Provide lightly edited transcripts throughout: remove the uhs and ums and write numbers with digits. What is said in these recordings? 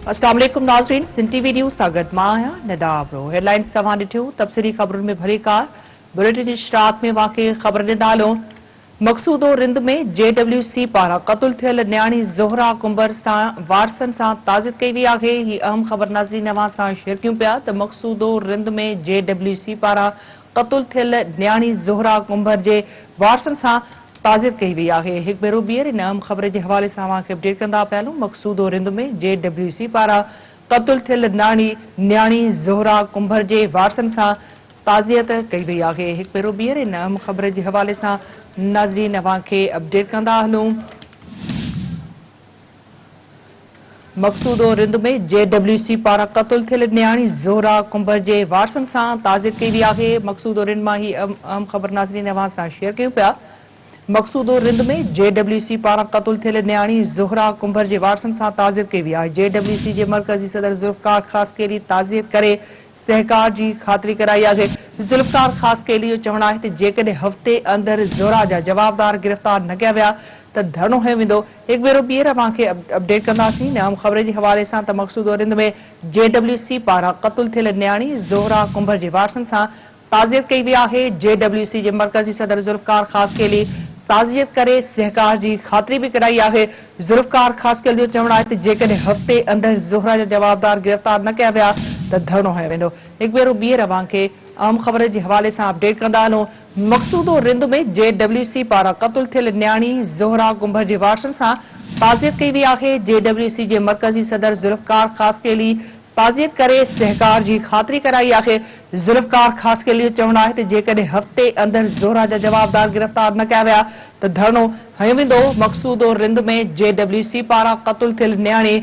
अस्सलाम वालेकुम नाज़रीन, सिंध टीवी न्यूज़ सां गॾु मां आहियां निदा आबरो। हेडलाइंस तव्हां ॾिठियूं, तफ़सीली ख़बरुनि में भली कार बुलेटिन इश्तराक में वाक़िअ ख़बर ॾिनालो। मक़सूदो रिंद में JWC पारां क़त्ल थियल न्याणी ज़ोहरा कुंबर सां वारसनि सां ताज़ियत कई वई आहे। ही अहम ख़बर नाज़रीन अवां सां शेयर कयूं पिया त मक़सूदो रिंद में JWC पारां क़त्ल थियल न्याणी ज़ोहरा कुंबर जे वारसनि सां ताज़ियत कई वई आहे। हिकु भेरो ॿीहर इन अहम ख़बर जे हवाले सां अवांखे अपडेट कंदा पिया हलूं। मक़सूदो रिंद में JWC पारां क़त्ल थियल न्याणी ज़ोहरा कुंबर जे वारसनि सां ताज़ियत कई वई आहे। हिकु भेरो ॿीहर इन अहम ख़बर जे हवाले सां नाज़रीन अवांखे अपडेट कंदा हलूं। मक़सूदो रिंद में JWC पारां क़त्ल थियल न्याणी ज़ोहरा कुंबर जे वारसनि सां ताज़ियत कई वई आहे। मक़सूदो रिंद मां ही अहम ख़बर नाज़रीन अवां सां शेयर कयूं पिया। मक़सूदो रिंद में JWC पारां क़त्ल थियल न्याणी ज़ोहरा कुंबर जे वारसनि सां ताज़ियत कई वई आहे। JWC जे मरकज़ी सदर ज़ुल्फ़कार ख़ासकेली ताज़ियत करे सहकार जी ख़ातिरी कराई आहे। ज़ुल्फ़कार ख़ासकेली जो चवणु आहे त जेकॾहिं हफ़्ते अंदरि ज़ोहरा जा जवाबदार गिरफ़्तार न कया विया त धरणो हयो वेंदो। हिकु भेरो ॿीहर अवांखे अपडेट कंदासीं अहम ख़बर जे हवाले सां त मक़सूदो रिंद में JWC पारां क़त्ल थियल न्याणी ज़ोहरा कुंबर जे वारसनि सां ताज़ियत कई वई आहे। JWC जे मरकज़ी सदर ज़ुल्फ़कार ख़ासकेली ताज़ियत करे सहकार जी ख़ातिरी भी कराई आहे। ज़ुल्फ़कार ख़ासकेली जो चवणु आहे त जेकॾहिं हफ़्ते अंदरि ज़ोहरा जा जवाबदार गिरफ़्तार न कया विया त धरणो हयो वेंदो। हिकु भेरो ॿीहर अवांखे अहम ख़बर जे हवाले सां अपडेट कंदा हलूं। मक़सूदो रिंद में JWC पारां क़त्ल थियल न्याणी ज़ोहरा कुंबर जे वारसनि सां ताज़ियत कई वई आहे। JWC जे मरकज़ी सदर ज़ुल्फ़कार ख़ासकेली ताज़ियत करे सहकार जी ख़ातिरी कराई आहे। ज़ुल्फ़कार ख़ासकेली जो चवणु आहे त जेकॾहिं हफ़्ते अंदरि ज़ोहरा जा जवाबदार गिरफ़्तार न कया विया त धरणो हयो वेंदो। मक़सूदो रिंद में JWC पारां क़त्ल थियल न्याणी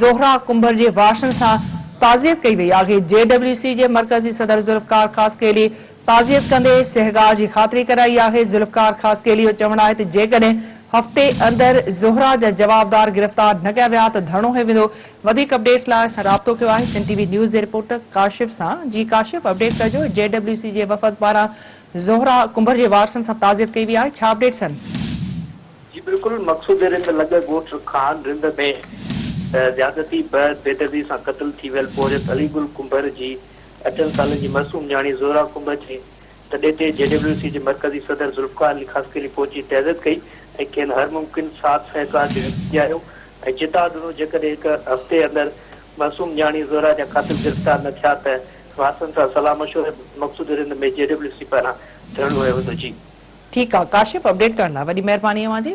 ज़ोहरा कुंबर जे वारसनि सां ताज़ियत कई वई आहे। JWC जे मरकज़ी सदर ज़ुल्फ़कार ख़ासकेली ताज़ियत कंदे सहकार जी ख़ातिरी कराई आहे। ज़ुल्फ़कार ख़ासकेली जो चवणु आहे त जेकॾहिं हफ़्ते अंदरि ज़ोहरा जा जवाबदार गिरफ़्तार न कया विया त धरणो हयो वेंदो। वधीक अपडेट्स लाइ असां राब्तो कयो आहे सिंध टीवी न्यूज़ जे रिपोर्टर काशिफ़ सां। जी काशिफ़, अपडेट कजो। JWC जे वफ़द पारां ज़ोहरा कुंबर जे वारसनि सां ताज़ियत कई वई आहे, छा अपडेट्स आहिनि? जी बिल्कुल, मक़सूद रिंद लॻ ॻोठ खान रिंद में ज़्यादती बेदर्दी सां क़त्ल थी वियल पोरियत अलीगुल कुंबर जी 8 साल जी मासूम न्याणी ज़ोहरा कुंबर जे तॾहिं ते JWC जे मरकज़ी सदर ज़ुल्फ़कार ख़ासकेली पहुची ताज़ियत कई ऐं खेनि हर मुमकिन साथ सहकार ॾियारियो ऐं चिता ॾिनो जेकॾहिं हिकु हफ़्ते अंदरि मासूम न्याणी ज़ोहरा जा क़ातिल गिरफ़्तार न थिया त वारसनि सां सलाह मशवरे मक़सूद रिंद में JWC पारां धरणो हयो वेंदो। जी ठीकु आहे काशिफ़, अपडेट करण लाइ वॾी महिरबानी अवांजी।